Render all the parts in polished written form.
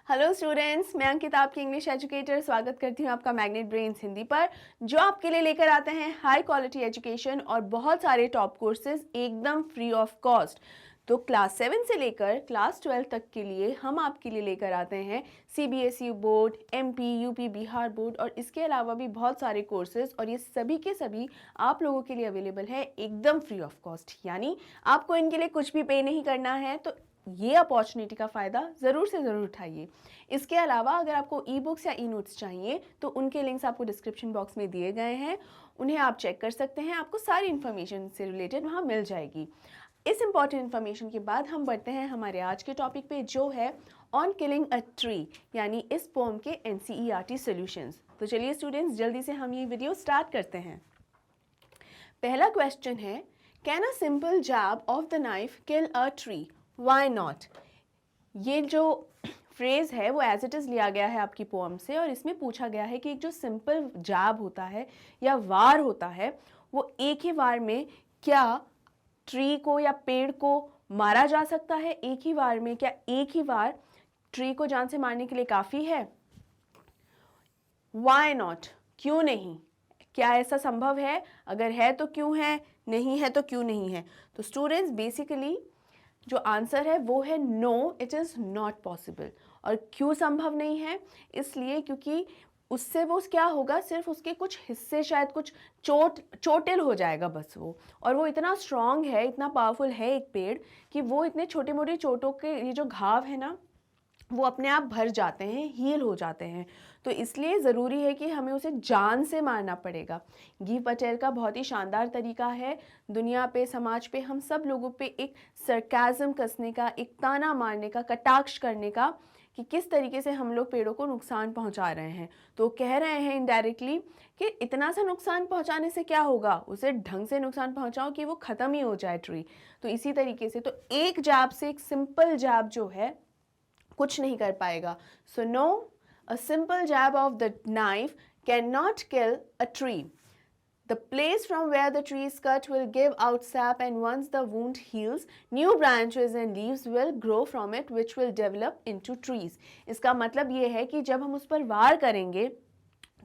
Hello students, मैं अंकिता आपकी English educator स्वागत करती हूँ आपका मैग्नेट ब्रेन्स हिंदी पर, जो आपके लिए लेकर आते हैं हाई क्वालिटी एजुकेशन और बहुत सारे टॉप कोर्सेज एकदम फ्री ऑफ कॉस्ट। तो क्लास 7 से लेकर क्लास 12 तक के लिए हम आपके लिए लेकर आते हैं CBSE board, MP, UP, Bihar board और इसके अलावा भी बहुत सारे कोर्सेज, और ये सभी के सभी आप लोगों के लिए अवेलेबल है एकदम फ्री ऑफ कॉस्ट। यानी आपको इनके लिए कुछ भी पे नहीं करना है, तो ये अपॉर्चुनिटी का फ़ायदा ज़रूर से ज़रूर उठाइए। इसके अलावा अगर आपको ई बुक्स या ई नोट्स चाहिए तो उनके लिंक्स आपको डिस्क्रिप्शन बॉक्स में दिए गए हैं, उन्हें आप चेक कर सकते हैं। आपको सारी इन्फॉर्मेशन से रिलेटेड वहाँ मिल जाएगी। इस इंपॉर्टेंट इन्फॉर्मेशन के बाद हम बढ़ते हैं हमारे आज के टॉपिक पे, जो है ऑन किलिंग अ ट्री, यानी इस पोम के NCERT सॉल्यूशंस। तो चलिए स्टूडेंट्स, जल्दी से हम ये वीडियो स्टार्ट करते हैं। पहला क्वेश्चन है, can a simple jab of the knife kill a tree? Why not? ये जो फ्रेज़ है वो एज इट इज़ लिया गया है आपकी पोम से, और इसमें पूछा गया है कि एक जो सिंपल जैब होता है या वार होता है, वो एक ही वार में क्या ट्री को या पेड़ को मारा जा सकता है? एक ही वार में क्या एक ही वार ट्री को जान से मारने के लिए काफ़ी है? Why not? क्यों नहीं? क्या ऐसा संभव है? अगर है तो क्यों है, नहीं है तो क्यों नहीं है? तो स्टूडेंट्स, बेसिकली जो आंसर है वो है no, it is not possible. और क्यों संभव नहीं है? इसलिए क्योंकि उससे वो क्या होगा, सिर्फ उसके कुछ हिस्से शायद कुछ चोटिल हो जाएगा बस वो, और वो इतना स्ट्रांग है, इतना पावरफुल है एक पेड़, कि वो इतने छोटे मोटे चोटों के ये जो घाव है ना, वो अपने आप भर जाते हैं, हील हो जाते हैं। तो इसलिए ज़रूरी है कि हमें उसे जान से मारना पड़ेगा। गिव पटेल का बहुत ही शानदार तरीका है दुनिया पे, समाज पे, हम सब लोगों पे एक सरकाज़म कसने का, एक ताना मारने का, कटाक्ष करने का, कि किस तरीके से हम लोग पेड़ों को नुकसान पहुंचा रहे हैं। तो कह रहे हैं इनडायरेक्टली कि इतना सा नुकसान पहुंचाने से क्या होगा, उसे ढंग से नुकसान पहुंचाओ कि वो ख़त्म ही हो जाए ट्री। तो इसी तरीके से तो एक जैब से, एक सिंपल जैब जो है, कुछ नहीं कर पाएगा। So no, a simple jab of the knife can not kill a tree. The place from where the tree is cut will give out sap, and once the wound heals, new branches and leaves will grow from it, which will develop into trees. इसका मतलब ये है कि जब हम उस पर वार करेंगे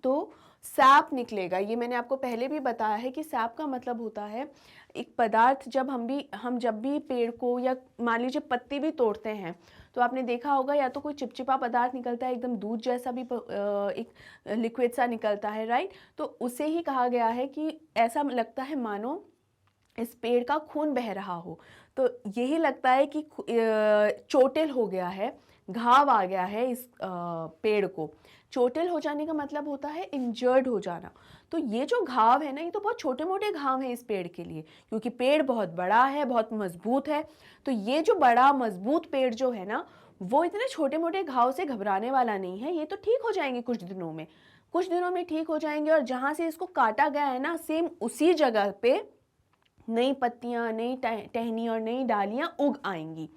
तो सैप निकलेगा। ये मैंने आपको पहले भी बताया है कि सैप का मतलब होता है एक पदार्थ। जब हम जब भी पेड़ को या मान लीजिए पत्ती भी तोड़ते हैं, तो आपने देखा होगा या तो कोई चिपचिपा पदार्थ निकलता है, एकदम दूध जैसा भी एक लिक्विड सा निकलता है, राइट? तो उसे ही कहा गया है कि ऐसा लगता है मानो इस पेड़ का खून बह रहा हो। तो यही लगता है कि चोटिल हो गया है, घाव आ गया है इस पेड़ को। चोटिल हो जाने का मतलब होता है इंजर्ड हो जाना। तो ये जो घाव है ना, ये तो बहुत छोटे मोटे घाव हैं इस पेड़ के लिए, क्योंकि पेड़ बहुत बड़ा है, बहुत मजबूत है। तो ये जो बड़ा मजबूत पेड़ जो है ना, वो इतने छोटे मोटे घाव से घबराने वाला नहीं है। ये तो ठीक हो जाएंगे कुछ दिनों में, कुछ दिनों में ठीक हो जाएंगे। और जहाँ से इसको काटा गया है ना, सेम उसी जगह पे नई पत्तियां, नई टहनी और नई डालियां उग आएंगी,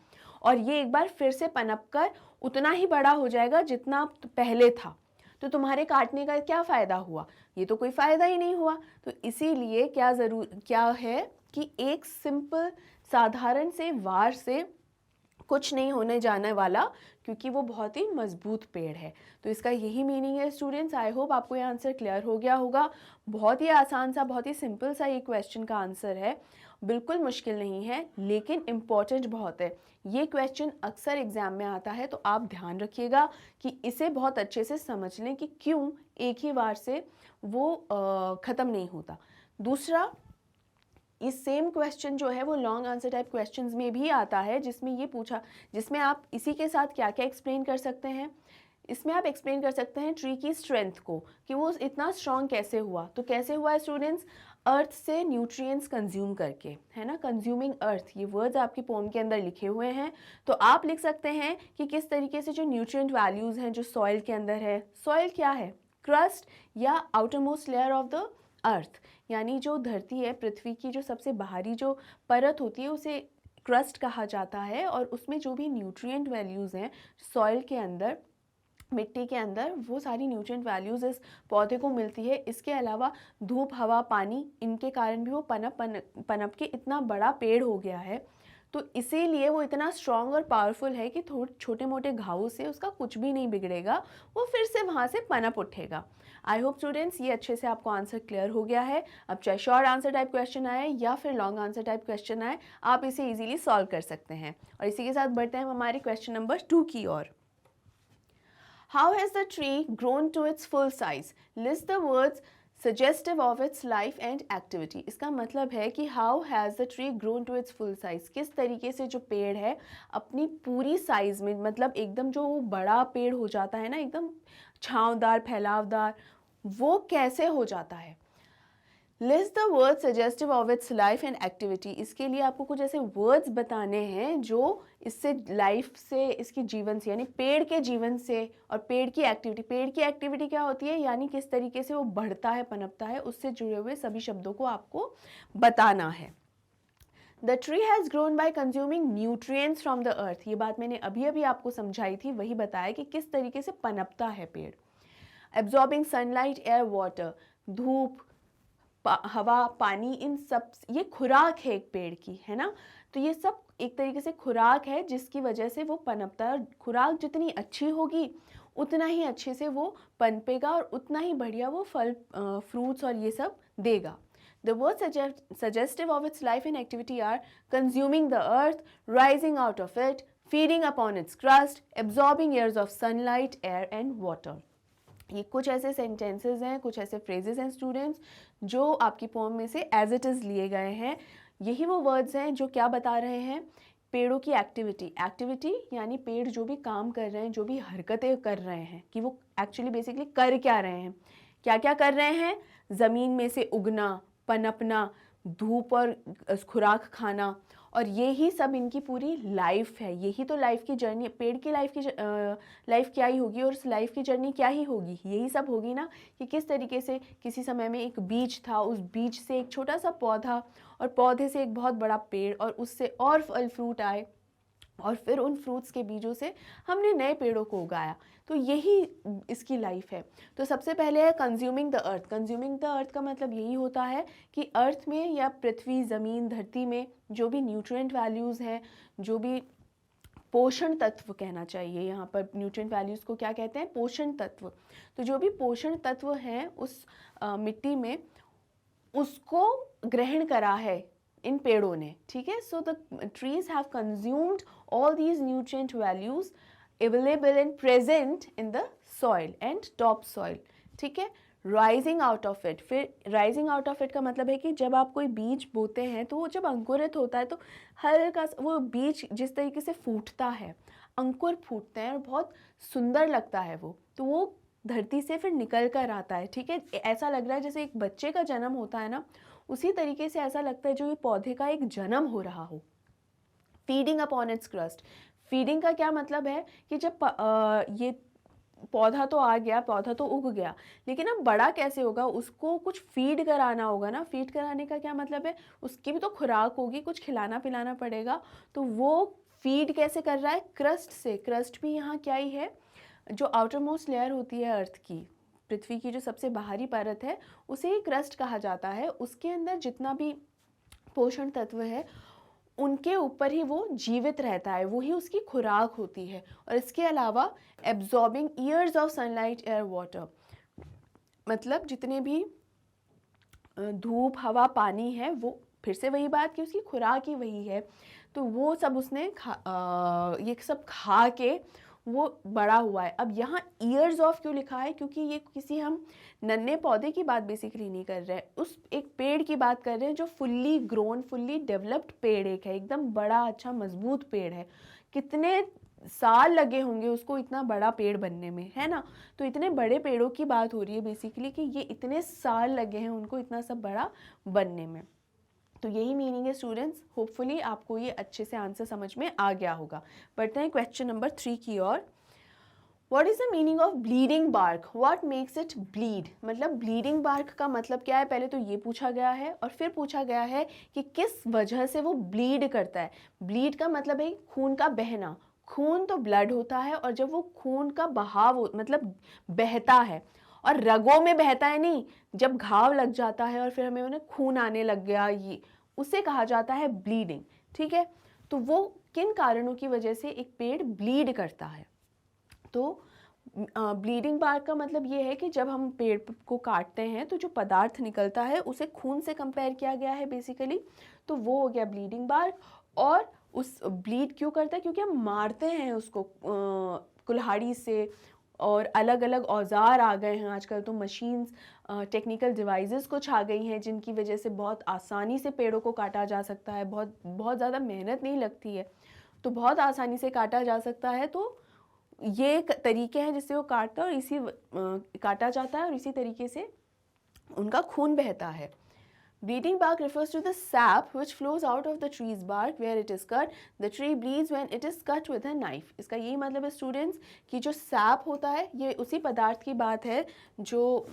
और ये एक बार फिर से पनप कर उतना ही बड़ा हो जाएगा जितना पहले था। तो तुम्हारे काटने का क्या फ़ायदा हुआ? ये तो कोई फ़ायदा ही नहीं हुआ। तो इसीलिए क्या है कि एक सिंपल साधारण से वार से कुछ नहीं होने जाने वाला, क्योंकि वो बहुत ही मजबूत पेड़ है। तो इसका यही मीनिंग है स्टूडेंट्स। आई होप आपको ये आंसर क्लियर हो गया होगा। बहुत ही आसान सा, बहुत ही सिंपल सा ये क्वेश्चन का आंसर है, बिल्कुल मुश्किल नहीं है, लेकिन इम्पॉर्टेंट बहुत है। ये क्वेश्चन अक्सर एग्जाम में आता है, तो आप ध्यान रखिएगा कि इसे बहुत अच्छे से समझ लें कि क्यों एक ही बार से वो ख़त्म नहीं होता। दूसरा, इस सेम क्वेश्चन जो है वो लॉन्ग आंसर टाइप क्वेश्चंस में भी आता है, जिसमें आप इसी के साथ क्या क्या एक्सप्लेन कर सकते हैं। इसमें आप एक्सप्लेन कर सकते हैं ट्री की स्ट्रेंथ को, कि वो इतना स्ट्रांग कैसे हुआ। तो कैसे हुआ है स्टूडेंट्स? अर्थ से न्यूट्रिएंट्स कंज्यूम करके, है ना, कंज्यूमिंग अर्थ, ये वर्ड्स आपकी पोम के अंदर लिखे हुए हैं। तो आप लिख सकते हैं कि किस तरीके से जो न्यूट्रिएंट वैल्यूज़ हैं जो सॉइल के अंदर है। सॉइल क्या है? क्रस्ट या outer most layer of the earth, यानी जो धरती है, पृथ्वी की जो सबसे बाहरी जो परत होती है, उसे क्रस्ट कहा जाता है। और उसमें जो भी न्यूट्रिएंट वैल्यूज़ हैं सॉइल के अंदर, मिट्टी के अंदर, वो सारी न्यूट्रिएंट वैल्यूज़ इस पौधे को मिलती है। इसके अलावा धूप, हवा, पानी, इनके कारण भी वो पनप के इतना बड़ा पेड़ हो गया है। तो इसीलिए वो इतना स्ट्रॉन्ग और पावरफुल है कि थोड़े छोटे मोटे घावों से उसका कुछ भी नहीं बिगड़ेगा, वो फिर से वहाँ से पनप उठेगा। आई होप स्टूडेंट्स ये अच्छे से आपको आंसर क्लियर हो गया है। अब चाहे शॉर्ट आंसर टाइप क्वेश्चन आए या फिर लॉन्ग आंसर टाइप क्वेश्चन आए, आप इसे इजीली सॉल्व कर सकते हैं। और इसी के साथ बढ़ते हैं हमारे क्वेश्चन नंबर 2 की ओर। How has the tree grown to its full size? List the words suggestive of its life and activity. इसका मतलब है कि how has the tree grown to its full size? किस तरीके से जो पेड़ है अपनी पूरी साइज में, मतलब एकदम जो बड़ा पेड़ हो जाता है ना, एकदम छांवदार फैलावदार, वो कैसे हो जाता है। List the words suggestive of its life and activity. इसके लिए आपको कुछ ऐसे वर्ड्स बताने हैं जो इससे लाइफ से, इसकी जीवन से, यानी पेड़ के जीवन से, और पेड़ की एक्टिविटी। पेड़ की एक्टिविटी क्या होती है, यानी किस तरीके से वो बढ़ता है, पनपता है, उससे जुड़े हुए सभी शब्दों को आपको बताना है। The tree has grown by consuming nutrients from the earth. ये बात मैंने अभी अभी आपको समझाई थी, वही बताया कि किस तरीके से पनपता है पेड़। एब्जॉर्बिंग सनलाइट, एयर, वाटर, धूप, हवा, पानी, इन सब, ये खुराक है एक पेड़ की, है ना। तो ये सब एक तरीके से खुराक है जिसकी वजह से वो पनपता है। खुराक जितनी अच्छी होगी उतना ही अच्छे से वो पनपेगा और उतना ही बढ़िया वो फल, फ्रूट्स और ये सब देगा। The words suggestive of its life and activity are consuming the earth, rising out of it, feeding upon its crust, absorbing years of sunlight, air and water. ये कुछ ऐसे सेंटेंसेस हैं, कुछ ऐसे फ्रेजेस हैं स्टूडेंट्स, जो आपकी पोएम में से एज इट इज़ लिए गए हैं। यही वो वर्ड्स हैं जो क्या बता रहे हैं, पेड़ों की एक्टिविटी। एक्टिविटी यानी पेड़ जो भी काम कर रहे हैं, जो भी हरकतें कर रहे हैं, कि वो एक्चुअली बेसिकली कर क्या रहे हैं, क्या क्या कर रहे हैं। ज़मीन में से उगना, पनपना, धूप और खुराक खाना, और ये ही सब इनकी पूरी लाइफ है। यही तो लाइफ की जर्नी, पेड़ की लाइफ क्या ही होगी, और उस लाइफ की जर्नी क्या ही होगी, यही सब होगी ना, कि किस तरीके से किसी समय में एक बीज था, उस बीज से एक छोटा सा पौधा, और पौधे से एक बहुत बड़ा पेड़, और उससे और फल फ्रूट आए, और फिर उन फ्रूट्स के बीजों से हमने नए पेड़ों को उगाया। तो यही इसकी लाइफ है। तो सबसे पहले है consuming the earth. Consuming the earth का मतलब यही होता है कि अर्थ में या पृथ्वी, ज़मीन, धरती में जो भी न्यूट्रिएंट वैल्यूज़ हैं, जो भी पोषण तत्व कहना चाहिए, यहाँ पर न्यूट्रिएंट वैल्यूज़ को क्या कहते हैं, पोषण तत्व। तो जो भी पोषण तत्व हैं उस मिट्टी में, उसको ग्रहण करा है इन पेड़ों ने, ठीक है। So the trees have consumed all these nutrient values available and present in the soil and top soil, ठीक है। राइजिंग आउट ऑफ इट, फिर राइजिंग आउट ऑफ इट का मतलब है कि जब आप कोई बीज बोते हैं तो वो जब अंकुरित होता है तो हल्का वो बीज जिस तरीके से फूटता है, अंकुर फूटते हैं और बहुत सुंदर लगता है वो, तो वो धरती से फिर निकल कर आता है, ठीक है। ऐसा लग रहा है जैसे एक बच्चे का जन्म होता है ना, उसी तरीके से ऐसा लगता है जो ये पौधे का एक जन्म हो रहा हो। Feeding upon its crust. Feeding का क्या मतलब है कि जब ये पौधा तो आ गया, पौधा तो उग गया, लेकिन अब बड़ा कैसे होगा, उसको कुछ फीड कराना होगा ना। फीड कराने का क्या मतलब है, उसकी भी तो खुराक होगी, कुछ खिलाना पिलाना पड़ेगा। तो वो फीड कैसे कर रहा है, क्रस्ट से। क्रस्ट भी यहाँ क्या ही है, जो आउटर मोस्ट लेयर होती है अर्थ की, पृथ्वी की जो सबसे बाहरी परत है, उसे ही क्रस्ट कहा जाता है। उसके अंदर जितना भी पोषण तत्व है उनके ऊपर ही वो जीवित रहता है, वही उसकी खुराक होती है। और इसके अलावा absorbing years of sunlight, air, water, मतलब जितने भी धूप, हवा, पानी है, वो फिर से वही बात कि उसकी खुराक ही वही है। तो वो सब उसने ये सब खा के वो बड़ा हुआ है। अब यहाँ ईयर्स ऑफ क्यों लिखा है, क्योंकि ये किसी हम नन्हे पौधे की बात बेसिकली नहीं कर रहे हैं, उस एक पेड़ की बात कर रहे हैं जो फुल्ली ग्रोन, फुल्ली डेवलप्ड पेड़ एक है, एकदम बड़ा अच्छा मजबूत पेड़ है। कितने साल लगे होंगे उसको इतना बड़ा पेड़ बनने में, है ना। तो इतने बड़े पेड़ों की बात हो रही है बेसिकली, कि ये इतने साल लगे हैं उनको इतना सब बड़ा बनने में। तो यही मीनिंग है स्टूडेंट्स। होपफुली आपको ये अच्छे से आंसर समझ में आ गया होगा। बढ़ते हैं क्वेश्चन नंबर 3 की ओर। What is the meaning of bleeding bark? What makes it bleed? मतलब bleeding bark का मतलब क्या है, पहले तो ये पूछा गया है, और फिर पूछा गया है कि किस वजह से वो ब्लीड करता है। ब्लीड का मतलब है खून का बहना। खून तो ब्लड होता है, और जब वो खून का बहाव मतलब बहता है, और रगों में बहता है नहीं, जब घाव लग जाता है और फिर हमें उन्हें खून आने लग गया, ये उसे कहा जाता है ब्लीडिंग, ठीक है। तो वो किन कारणों की वजह से एक पेड़ ब्लीड करता है। तो ब्लीडिंग बार्क का मतलब ये है कि जब हम पेड़ को काटते हैं तो जो पदार्थ निकलता है उसे खून से कंपेयर किया गया है बेसिकली, तो वो हो गया ब्लीडिंग बार्क। और उस ब्लीड क्यों करता है, क्योंकि हम मारते हैं उसको कुल्हाड़ी से, और अलग अलग औजार आ गए हैं आजकल, तो मशीन्स टेक्निकल डिवाइसेस कुछ आ गई हैं जिनकी वजह से बहुत आसानी से पेड़ों को काटा जा सकता है, बहुत बहुत ज़्यादा मेहनत नहीं लगती है, तो बहुत आसानी से काटा जा सकता है। तो ये तरीके हैं जिससे वो काटता है और काटा जाता है और इसी तरीके से उनका खून बहता है। Bleeding bark refers to the sap which flows out of the tree's bark where it is cut. The tree bleeds when it is cut with a knife. इसका यही मतलब है स्टूडेंट्स कि जो सैप होता है ये उसी पदार्थ की बात है, जो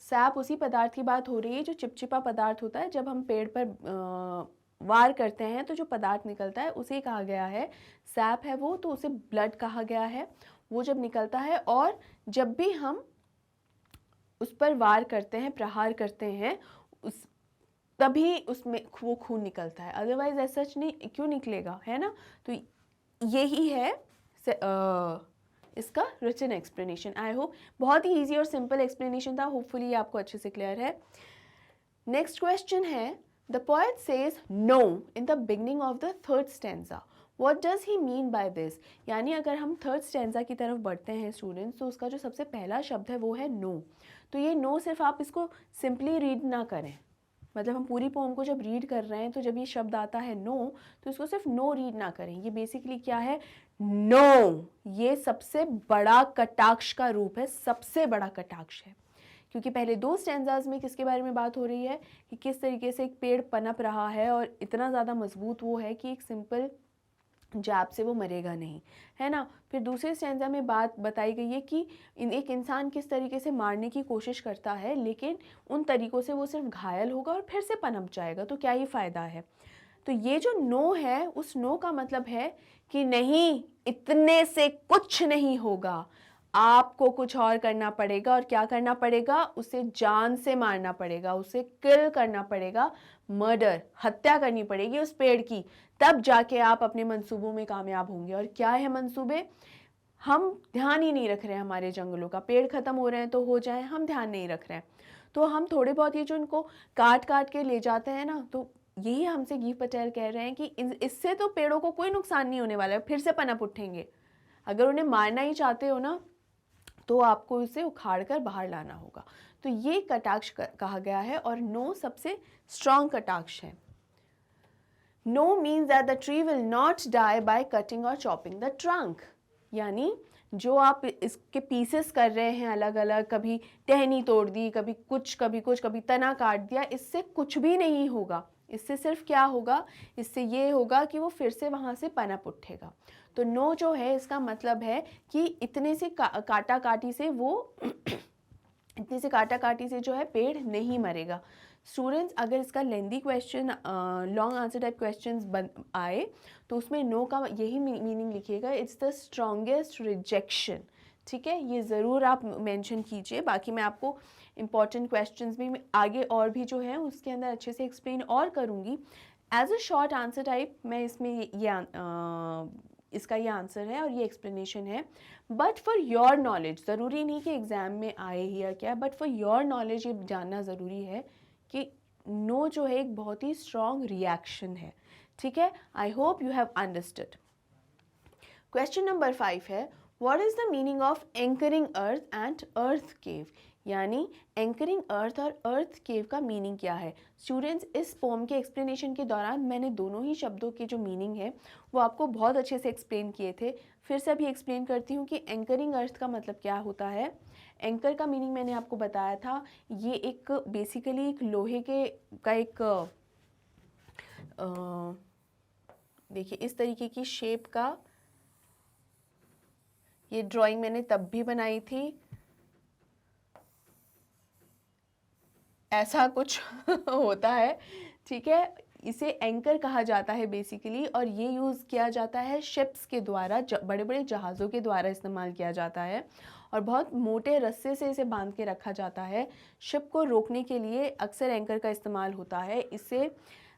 सैप उसी पदार्थ की बात हो रही है जो चिपचिपा पदार्थ होता है, जब हम पेड़ पर वार करते हैं तो जो पदार्थ निकलता है उसे कहा गया है सैप है वो, तो उसे ब्लड कहा गया है। वो जब निकलता है और जब भी हम उस पर वार करते हैं, प्रहार करते हैं, तभी उसमें वो खून निकलता है, अदरवाइज ऐसा सच नहीं क्यों निकलेगा, है ना। तो यही है इसका रिटन एक्सप्लेनेशन। आई होप बहुत ही ईजी और सिंपल एक्सप्लेनेशन था, होपफुली ये आपको अच्छे से क्लियर है। नेक्स्ट क्वेश्चन है, the poet says no in the beginning of the third stanza, What does he mean by this? यानी अगर हम थर्ड स्टैंजा की तरफ बढ़ते हैं स्टूडेंट्स, तो उसका जो सबसे पहला शब्द है वो है नो। तो ये नो सिर्फ आप इसको सिंपली रीड ना करें, मतलब हम पूरी पोम को जब रीड कर रहे हैं तो जब ये शब्द आता है नो, तो इसको सिर्फ नो रीड ना करें। ये बेसिकली क्या है, नो, ये सबसे बड़ा कटाक्ष का रूप है, सबसे बड़ा कटाक्ष है। क्योंकि पहले दो स्टैंजाज में किसके बारे में बात हो रही है कि किस तरीके से एक पेड़ पनप रहा है और इतना ज़्यादा मजबूत वो है कि एक सिंपल जैब से वो मरेगा नहीं, है ना। फिर दूसरे स्टैंजा में बात बताई गई है कि एक इंसान किस तरीके से मारने की कोशिश करता है, लेकिन उन तरीकों से वो सिर्फ घायल होगा और फिर से पनप जाएगा, तो क्या ही फ़ायदा है। तो ये जो नो है, उस नो का मतलब है कि नहीं, इतने से कुछ नहीं होगा, आपको कुछ और करना पड़ेगा। और क्या करना पड़ेगा, उसे जान से मारना पड़ेगा, उसे किल करना पड़ेगा, मर्डर, हत्या करनी पड़ेगी उस पेड़ की, तब जाके आप अपने मंसूबों में कामयाब होंगे। और क्या है मंसूबे, हम ध्यान ही नहीं रख रहे हैं हमारे जंगलों का, पेड़ खत्म हो रहे हैं तो हो जाए, हम ध्यान नहीं रख रहे हैं। तो हम थोड़े बहुत ये जो इनको काट काट के ले जाते हैं ना, तो यही हमसे गीव पटेल कह रहे हैं कि इससे तो पेड़ों को कोई नुकसान नहीं होने वाला है, फिर से पनप उठेंगे। अगर उन्हें मारना ही चाहते हो ना, तो आपको उसे उखाड़ कर बाहर लाना होगा। तो ये कटाक्ष कहा गया है, और नो सबसे स्ट्रॉन्ग कटाक्ष है। No means that the tree will not die by cutting और चॉपिंग द ट्रंक, यानी जो आप इसके पीसेस कर रहे हैं अलग अलग, कभी टहनी तोड़ दी, कभी कुछ कभी कुछ, कभी तना काट दिया, इससे कुछ भी नहीं होगा। इससे सिर्फ क्या होगा, इससे ये होगा कि वो फिर से वहाँ से पनप उठेगा। तो नो जो है इसका मतलब है कि इतने से काटा काटी से वो इतने से काटा काटी से जो है पेड़ नहीं मरेगा। स्टूडेंट्स, अगर इसका lengthy question, long answer type questions आए तो उसमें नो का यही मीनिंग लिखिएगा, इट्स द स्ट्रॉन्गेस्ट रिजेक्शन। ठीक है, ये ज़रूर आप मेंशन कीजिए। बाकी मैं आपको इंपॉर्टेंट क्वेश्चंस भी आगे और भी जो है उसके अंदर अच्छे से एक्सप्लेन और करूँगी। As a short answer type मैं इसमें इसका ये आंसर है और ये एक्सप्लेनेशन है। बट फॉर योर नॉलेज, ज़रूरी नहीं कि एग्ज़ाम में आए ही या क्या, बट फॉर योर नॉलेज ये जानना ज़रूरी है कि नो जो है एक बहुत ही स्ट्रॉन्ग रिएक्शन है। ठीक है, I hope you have understood. Question number 5 है, what is the meaning of anchoring earth and earth cave, यानी एंकरिंग अर्थ और अर्थ केव का मीनिंग क्या है। स्टूडेंट्स, इस पोम के एक्सप्लेनेशन के दौरान मैंने दोनों ही शब्दों के जो मीनिंग है वो आपको बहुत अच्छे से एक्सप्लेन किए थे। फिर से अभी एक्सप्लेन करती हूँ कि एंकरिंग अर्थ का मतलब क्या होता है। एंकर का मीनिंग मैंने आपको बताया था, ये एक बेसिकली एक लोहे के का एक देखिए इस तरीके की शेप का, ये ड्राइंग मैंने तब भी बनाई थी, ऐसा कुछ होता है। ठीक है, इसे एंकर कहा जाता है बेसिकली, और ये यूज़ किया जाता है शिप्स के द्वारा, बड़े बड़े जहाज़ों के द्वारा इस्तेमाल किया जाता है, और बहुत मोटे रस्से से इसे बांध के रखा जाता है। शिप को रोकने के लिए अक्सर एंकर का इस्तेमाल होता है। इसे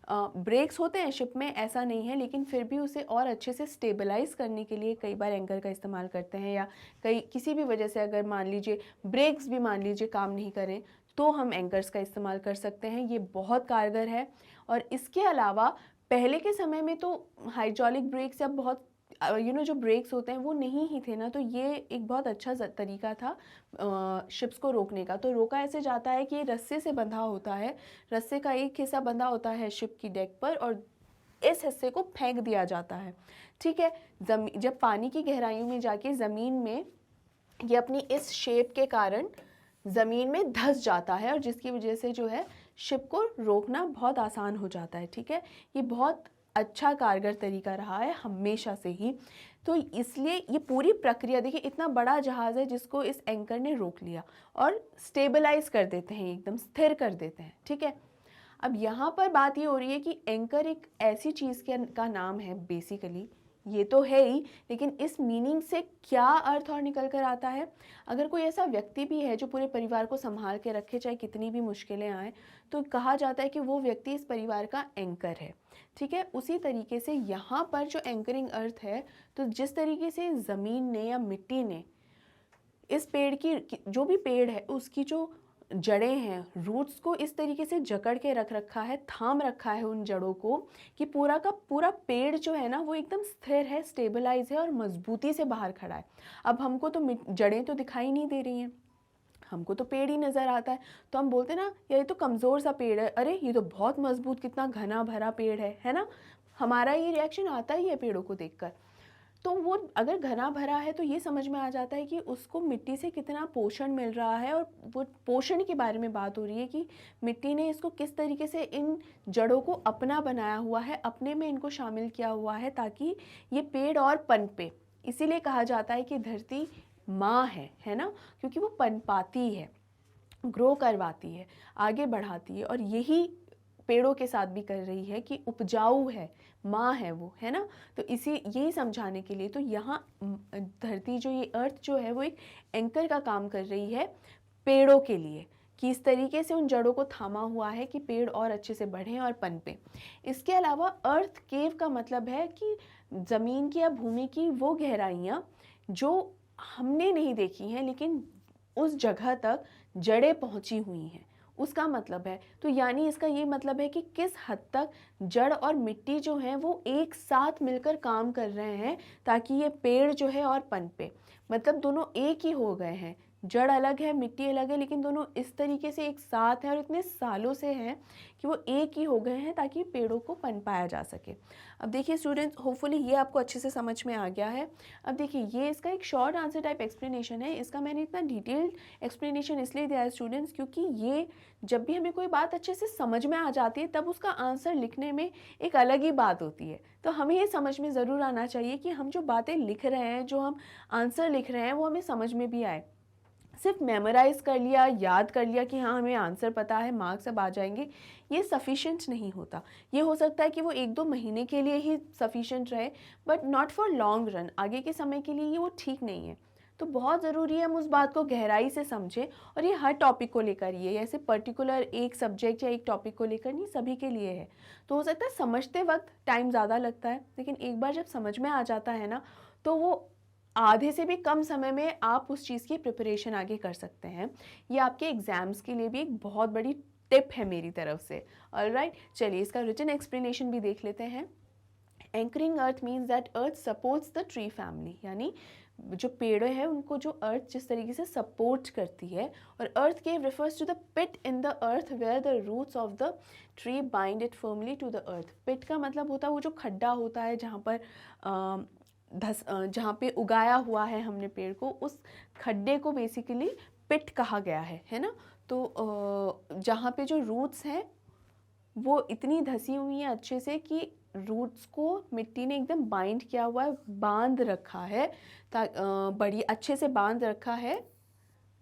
ब्रेक्स होते हैं शिप में, ऐसा नहीं है, लेकिन फिर भी उसे और अच्छे से स्टेबलाइज करने के लिए कई बार एंकर का इस्तेमाल करते हैं, या किसी भी वजह से अगर मान लीजिए ब्रेक्स भी मान लीजिए काम नहीं करें तो हम एंकर्स का इस्तेमाल कर सकते हैं। ये बहुत कारगर है। और इसके अलावा पहले के समय में तो हाइड्रोलिक ब्रेक्स या बहुत जो ब्रेक्स होते हैं वो नहीं ही थे ना, तो ये एक बहुत अच्छा तरीका था शिप्स को रोकने का। तो रोका ऐसे जाता है कि रस्से से बंधा होता है, रस्से का एक हिस्सा बंधा होता है शिप की डेक पर और इस हिस्से को फेंक दिया जाता है, ठीक है। जब पानी की गहराइयों में जाके ज़मीन में ये अपनी इस शेप के कारण ज़मीन में धंस जाता है और जिसकी वजह से जो है शिप को रोकना बहुत आसान हो जाता है, ठीक है। ये बहुत अच्छा कारगर तरीका रहा है हमेशा से ही। तो इसलिए ये पूरी प्रक्रिया देखिए, इतना बड़ा जहाज़ है जिसको इस एंकर ने रोक लिया और स्टेबलाइज कर देते हैं, एकदम स्थिर कर देते हैं, ठीक है। अब यहाँ पर बात ये हो रही है कि एंकर एक ऐसी चीज़ का नाम है बेसिकली, ये तो है ही, लेकिन इस मीनिंग से क्या अर्थ और निकल कर आता है। अगर कोई ऐसा व्यक्ति भी है जो पूरे परिवार को संभाल के रखे, चाहे कितनी भी मुश्किलें आए, तो कहा जाता है कि वो व्यक्ति इस परिवार का एंकर है, ठीक है। उसी तरीके से यहाँ पर जो एंकरिंग अर्थ है, तो जिस तरीके से ज़मीन ने या मिट्टी ने इस पेड़ की, जो भी पेड़ है उसकी जो जड़ें हैं, रूट्स को इस तरीके से जकड़ के रख रखा है, थाम रखा है उन जड़ों को, कि पूरा का पूरा पेड़ जो है ना वो एकदम स्थिर है, स्टेबलाइज है और मजबूती से बाहर खड़ा है। अब हमको तो जड़ें तो दिखाई नहीं दे रही हैं, हमको तो पेड़ ही नज़र आता है, तो हम बोलते ना ये तो कमज़ोर सा पेड़ है, अरे ये तो बहुत मजबूत, कितना घना भरा पेड़ है ना। हमारा ये रिएक्शन आता ही है पेड़ों को देखकर। तो वो अगर घना भरा है तो ये समझ में आ जाता है कि उसको मिट्टी से कितना पोषण मिल रहा है, और वो पोषण के बारे में बात हो रही है कि मिट्टी ने इसको किस तरीके से इन जड़ों को अपना बनाया हुआ है, अपने में इनको शामिल किया हुआ है ताकि ये पेड़ और पनपे। इसीलिए कहा जाता है कि धरती माँ है ना, क्योंकि वो पनपाती है, ग्रो करवाती है, आगे बढ़ाती है, और यही पेड़ों के साथ भी कर रही है कि उपजाऊ है, माँ है वो, है ना। तो इसी यही समझाने के लिए तो यहाँ धरती जो ये अर्थ जो है वो एक एंकर का काम कर रही है पेड़ों के लिए, कि इस तरीके से उन जड़ों को थामा हुआ है कि पेड़ और अच्छे से बढ़ें और पनपें। इसके अलावा अर्थ केव का मतलब है कि ज़मीन की या भूमि की वो गहराइयाँ जो हमने नहीं देखी हैं लेकिन उस जगह तक जड़ें पहुँची हुई हैं, उसका मतलब है। तो यानी इसका ये मतलब है कि किस हद तक जड़ और मिट्टी जो है वो एक साथ मिलकर काम कर रहे हैं ताकि ये पेड़ जो है और पनपे। मतलब दोनों एक ही हो गए हैं, जड़ अलग है, मिट्टी अलग है, लेकिन दोनों इस तरीके से एक साथ हैं और इतने सालों से हैं कि वो एक ही हो गए हैं ताकि पेड़ों को पनपाया जा सके। अब देखिए स्टूडेंट्स, होपफुली ये आपको अच्छे से समझ में आ गया है। अब देखिए ये इसका एक शॉर्ट आंसर टाइप एक्सप्लेनेशन है। इसका मैंने इतना डिटेल्ड एक्सप्लेनेशन इसलिए दिया है स्टूडेंट्स क्योंकि ये जब भी हमें कोई बात अच्छे से समझ में आ जाती है तब उसका आंसर लिखने में एक अलग ही बात होती है। तो हमें ये समझ में ज़रूर आना चाहिए कि हम जो बातें लिख रहे हैं, जो हम आंसर लिख रहे हैं, वो हमें समझ में भी आए। सिर्फ मेमोराइज़ कर लिया, याद कर लिया कि हाँ हमें आंसर पता है, मार्क्स अब आ जाएंगे, ये सफिशेंट नहीं होता। ये हो सकता है कि वो 1-2 महीने के लिए ही सफिशेंट रहे, but not for long run, आगे के समय के लिए ये वो ठीक नहीं है। तो बहुत ज़रूरी है हम उस बात को गहराई से समझें, और ये हर टॉपिक को लेकर ही है, ऐसे पर्टिकुलर एक सब्जेक्ट या एक टॉपिक को लेकर नहीं, सभी के लिए है। तो हो सकता है समझते वक्त टाइम ज़्यादा लगता है, लेकिन एक बार जब समझ में आ जाता है ना, तो वो आधे से भी कम समय में आप उस चीज़ की प्रिपरेशन आगे कर सकते हैं। ये आपके एग्ज़ाम्स के लिए भी एक बहुत बड़ी टिप है मेरी तरफ से। ऑलराइट, चलिए इसका रिटन एक्सप्लेनेशन भी देख लेते हैं। Anchoring earth means that earth supports the tree family, यानी जो पेड़ है उनको जो अर्थ जिस तरीके से सपोर्ट करती है। और earth cave refers to the pit in the earth where the roots of the tree bind it firmly to the earth. Pit का मतलब होता है वो जो खड्डा होता है जहाँ पर जहाँ पे उगाया हुआ है हमने पेड़ को, उस खड्डे को बेसिकली पिट कहा गया है ना। तो जहाँ पे जो रूट्स हैं वो इतनी धसी हुई हैं अच्छे से कि रूट्स को मिट्टी ने एकदम बाइंड किया हुआ है, बांध रखा है, बड़ी अच्छे से बांध रखा है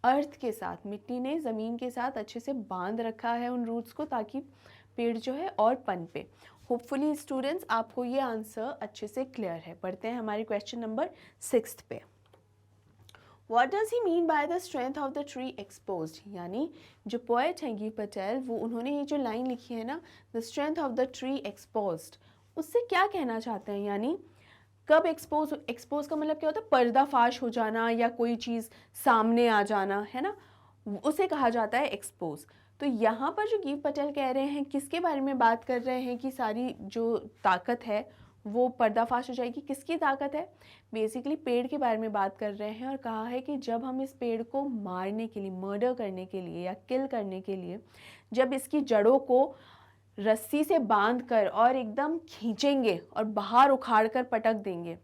अर्थ के साथ, मिट्टी ने ज़मीन के साथ अच्छे से बांध रखा है उन रूट्स को ताकि पेड़ जो है और पनपे। होपफुली स्टूडेंट्स आपको ये आंसर अच्छे से क्लियर है। पढ़ते हैं हमारे क्वेश्चन नंबर 6 पे। What does he mean by the strength of the tree exposed? यानी जो पोएट हैं गिव पटेल, वो उन्होंने ये जो लाइन लिखी है ना, the strength of the tree exposed, उससे क्या कहना चाहते हैं? यानी कब एक्सपोज का मतलब क्या होता है? पर्दाफाश हो जाना या कोई चीज़ सामने आ जाना, है ना, उसे कहा जाता है एक्सपोज। तो यहाँ पर जो गिव पटेल कह रहे हैं, किसके बारे में बात कर रहे हैं कि सारी जो ताकत है वो पर्दाफाश हो जाएगी? किसकी ताकत है? बेसिकली पेड़ के बारे में बात कर रहे हैं और कहा है कि जब हम इस पेड़ को मारने के लिए, मर्डर करने के लिए या किल करने के लिए, जब इसकी जड़ों को रस्सी से बांधकर और एकदम खींचेंगे और बाहर उखाड़ कर पटक देंगे,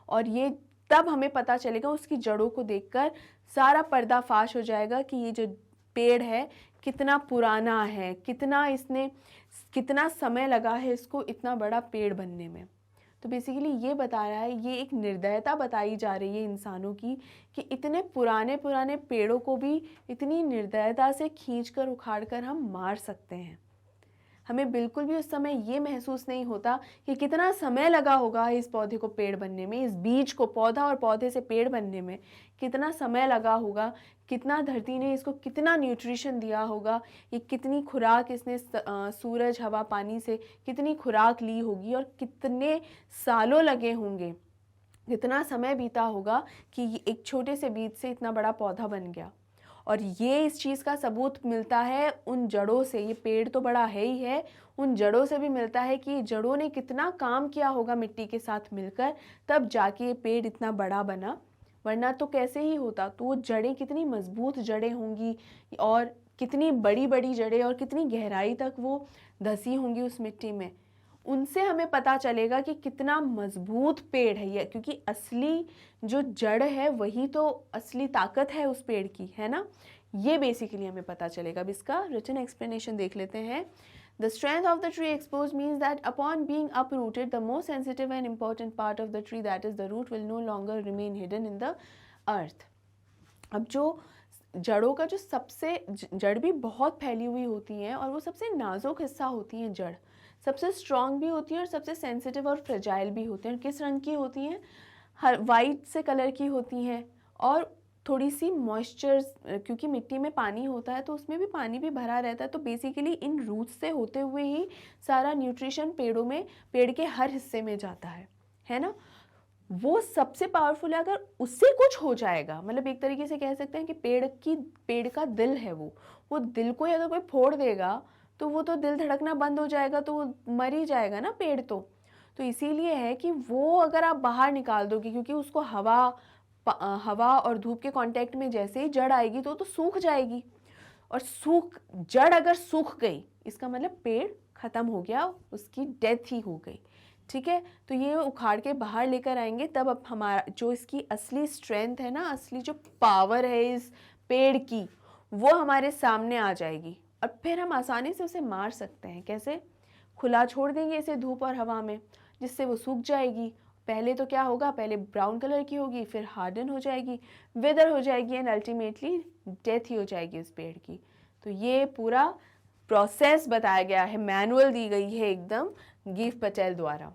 और ये तब हमें पता चलेगा, उसकी जड़ों को देखकर सारा पर्दाफाश हो जाएगा कि ये जो पेड़ है कितना पुराना है, कितना समय लगा है इसको इतना बड़ा पेड़ बनने में। तो बेसिकली ये बता रहा है, ये एक निर्दयता बताई जा रही है इंसानों की कि इतने पुराने पुराने पेड़ों को भी इतनी निर्दयता से खींचकर उखाड़कर हम मार सकते हैं। हमें बिल्कुल भी उस समय ये महसूस नहीं होता कि कितना समय लगा होगा इस पौधे को पेड़ बनने में, इस बीज को, पौधा और पौधे से पेड़ बनने में कितना समय लगा होगा, कितना धरती ने इसको कितना न्यूट्रिशन दिया होगा, ये कितनी खुराक इसने सूरज, हवा, पानी से कितनी खुराक ली होगी और कितने सालों लगे होंगे, कितना समय बीता होगा कि एक छोटे से बीज से इतना बड़ा पौधा बन गया। और ये इस चीज़ का सबूत मिलता है उन जड़ों से, ये पेड़ तो बड़ा है ही है, उन जड़ों से भी मिलता है कि जड़ों ने कितना काम किया होगा मिट्टी के साथ मिलकर, तब जाके ये पेड़ इतना बड़ा बना, वरना तो कैसे ही होता। तो वो जड़ें कितनी मजबूत जड़ें होंगी और कितनी बड़ी बड़ी जड़ें और कितनी गहराई तक वो धसी होंगी उस मिट्टी में, उनसे हमें पता चलेगा कि कितना मजबूत पेड़ है ये, क्योंकि असली जो जड़ है वही तो असली ताकत है उस पेड़ की, है ना। ये बेसिकली हमें पता चलेगा। अब इसका रिटन एक्सप्लेनेशन देख लेते हैं। The strength of the tree exposed means that upon being uprooted, the most sensitive and important part of the tree, that is the root, will no longer remain hidden in the earth. अब जो जड़ों का जो सबसे, जड़ भी बहुत फैली हुई होती हैं और वो सबसे नाजुक हिस्सा होती हैं, जड़ सबसे स्ट्रॉन्ग भी होती हैं और सबसे सेंसिटिव और फ्रेजाइल भी होती हैं। किस रंग की होती हैं? हर वाइट से कलर की होती हैं और थोड़ी सी मॉइस्चर, क्योंकि मिट्टी में पानी होता है तो उसमें भी पानी भी भरा रहता है, तो बेसिकली इन रूट्स से होते हुए ही सारा न्यूट्रिशन पेड़ों में, पेड़ के हर हिस्से में जाता है ना। वो सबसे पावरफुल है। अगर उससे कुछ हो जाएगा, मतलब एक तरीके से कह सकते हैं कि पेड़ का दिल है वो दिल को अगर कोई फोड़ देगा तो वो तो दिल धड़कना बंद हो जाएगा, तो वो मर ही जाएगा ना पेड़। तो इसीलिए है कि वो अगर आप बाहर निकाल दोगे, क्योंकि उसको हवा और धूप के कांटेक्ट में जैसे ही जड़ आएगी तो सूख जाएगी, और जड़ अगर सूख गई इसका मतलब पेड़ खत्म हो गया, उसकी डेथ ही हो गई। ठीक है, तो ये उखाड़ के बाहर लेकर आएंगे, तब अब हमारा जो इसकी असली स्ट्रेंथ है ना, असली जो पावर है इस पेड़ की, वो हमारे सामने आ जाएगी और फिर हम आसानी से उसे मार सकते हैं। कैसे? खुला छोड़ देंगे इसे धूप और हवा में, जिससे वो सूख जाएगी। पहले तो क्या होगा, पहले ब्राउन कलर की होगी, फिर हार्डन हो जाएगी, वेदर हो जाएगी एंड अल्टीमेटली डेथ ही हो जाएगी उस पेड़ की। तो ये पूरा प्रोसेस बताया गया है, मैनुअल दी गई है एकदम गिव पटेल द्वारा।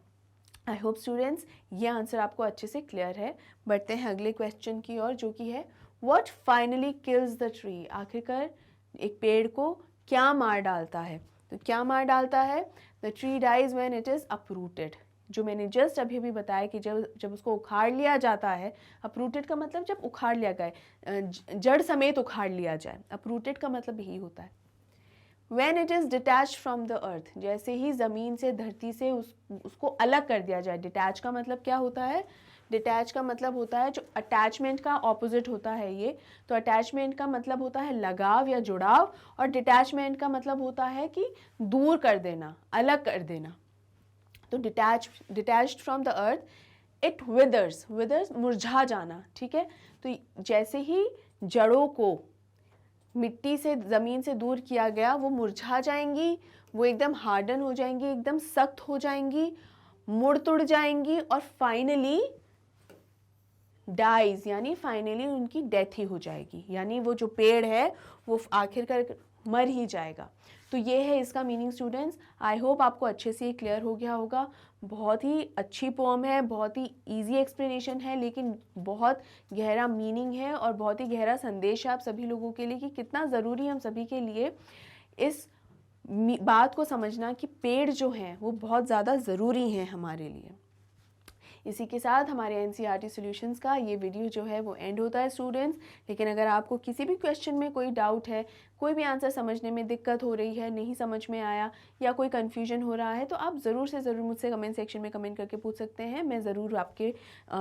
आई होप स्टूडेंट्स ये आंसर आपको अच्छे से क्लियर है। बढ़ते हैं अगले क्वेश्चन की ओर, जो कि है what finally kills the tree. आखिरकार एक पेड़ को क्या मार डालता है? तो क्या मार डालता है? The tree dies when it is uprooted. जो मैंने जस्ट अभी बताया कि जब उसको उखाड़ लिया जाता है, अपरूटेड का मतलब जब उखाड़ लिया गया, जड़ समेत उखाड़ लिया जाए, अपरूटेड का मतलब यही होता है। When it is detached from the earth, जैसे ही ज़मीन से, धरती से उसको अलग कर दिया जाए। डिटैच का मतलब क्या होता है? डिटैच का मतलब होता है, जो अटैचमेंट का ऑपोजिट होता है ये। तो अटैचमेंट का मतलब होता है लगाव या जुड़ाव, और डिटैचमेंट का मतलब होता है कि दूर कर देना, अलग कर देना। तो detached from the earth, it withers मुरझा जाना। ठीक है, तो जैसे ही जड़ों को मिट्टी से, ज़मीन से दूर किया गया, वो मुरझा जाएंगी, वो एकदम हार्डन हो जाएंगी, एकदम सख्त हो जाएंगी, मुड़ तुड़ जाएंगी और फाइनली डाइज, यानी फाइनली उनकी डेथ ही हो जाएगी। यानी वो जो पेड़ है वो आखिरकार मर ही जाएगा। तो ये है इसका मीनिंग स्टूडेंट्स। आई होप आपको अच्छे से ये क्लियर हो गया होगा। बहुत ही अच्छी पोम है, बहुत ही इजी एक्सप्लेनेशन है, लेकिन बहुत गहरा मीनिंग है और बहुत ही गहरा संदेश है आप सभी लोगों के लिए कि कितना ज़रूरी है हम सभी के लिए इस बात को समझना कि पेड़ जो हैं वो बहुत ज़्यादा ज़रूरी हैं हमारे लिए। इसी के साथ हमारे एनसीईआरटी सॉल्यूशंस का ये वीडियो जो है वो एंड होता है स्टूडेंट्स। लेकिन अगर आपको किसी भी क्वेश्चन में कोई डाउट है, कोई भी आंसर समझने में दिक्कत हो रही है, नहीं समझ में आया या कोई कन्फ्यूजन हो रहा है, तो आप ज़रूर से ज़रूर मुझसे कमेंट सेक्शन में कमेंट करके पूछ सकते हैं। मैं ज़रूर आपके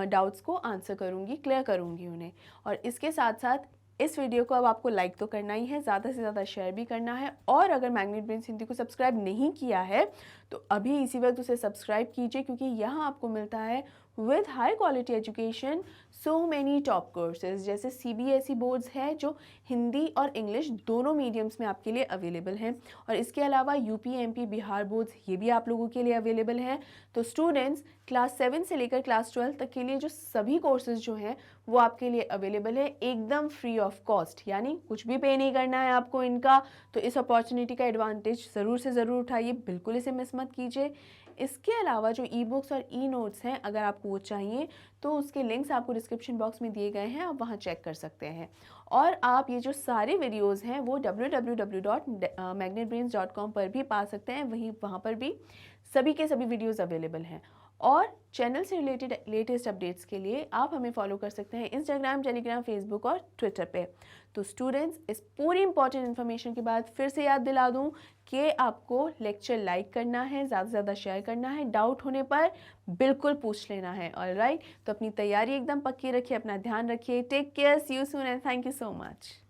डाउट्स को आंसर करूँगी, क्लियर करूँगी उन्हें। और इसके साथ साथ इस वीडियो को अब आपको लाइक तो करना ही है, ज़्यादा से ज़्यादा शेयर भी करना है, और अगर मैग्नेट ब्रेन्स हिंदी को सब्सक्राइब नहीं किया है तो अभी इसी वक्त उसे सब्सक्राइब कीजिए, क्योंकि यहाँ आपको मिलता है with high quality education so many top courses. जैसे सीबीएसई बोर्ड्स है जो हिंदी और इंग्लिश दोनों मीडियम्स में आपके लिए अवेलेबल हैं, और इसके अलावा यूपी, एमपी, बिहार बोर्ड्स ये भी आप लोगों के लिए अवेलेबल हैं। तो स्टूडेंट्स क्लास 7 से लेकर क्लास 12 तक के लिए जो सभी कोर्सेज जो हैं वो आपके लिए अवेलेबल है एकदम फ्री ऑफ कॉस्ट, यानी कुछ भी पे नहीं करना है आपको इनका। तो इस अपॉर्चुनिटी का एडवांटेज ज़रूर से ज़रूर उठाइए, बिल्कुल इसे मिस मत कीजिए। इसके अलावा जो ई बुक्स और ई नोट्स हैं, अगर आपको वो चाहिए तो उसके लिंक्स आपको डिस्क्रिप्शन बॉक्स में दिए गए हैं, आप वहाँ चेक कर सकते हैं। और आप ये जो सारे वीडियोस हैं वो www.magnetbrains.com पर भी पा सकते हैं, वहाँ पर भी सभी के सभी वीडियोस अवेलेबल हैं। और चैनल से रिलेटेड लेटेस्ट अपडेट्स के लिए आप हमें फॉलो कर सकते हैं इंस्टाग्राम, टेलीग्राम, फेसबुक और ट्विटर पे। तो स्टूडेंट्स, इस पूरी इंपॉर्टेंट इन्फॉर्मेशन के बाद फिर से याद दिला दूं कि आपको लेक्चर लाइक करना है, ज़्यादा से ज़्यादा शेयर करना है, डाउट होने पर बिल्कुल पूछ लेना है। ऑलराइट, तो अपनी तैयारी एकदम पक्की रखिए, अपना ध्यान रखिए। Take care, see you soon and thank you so much.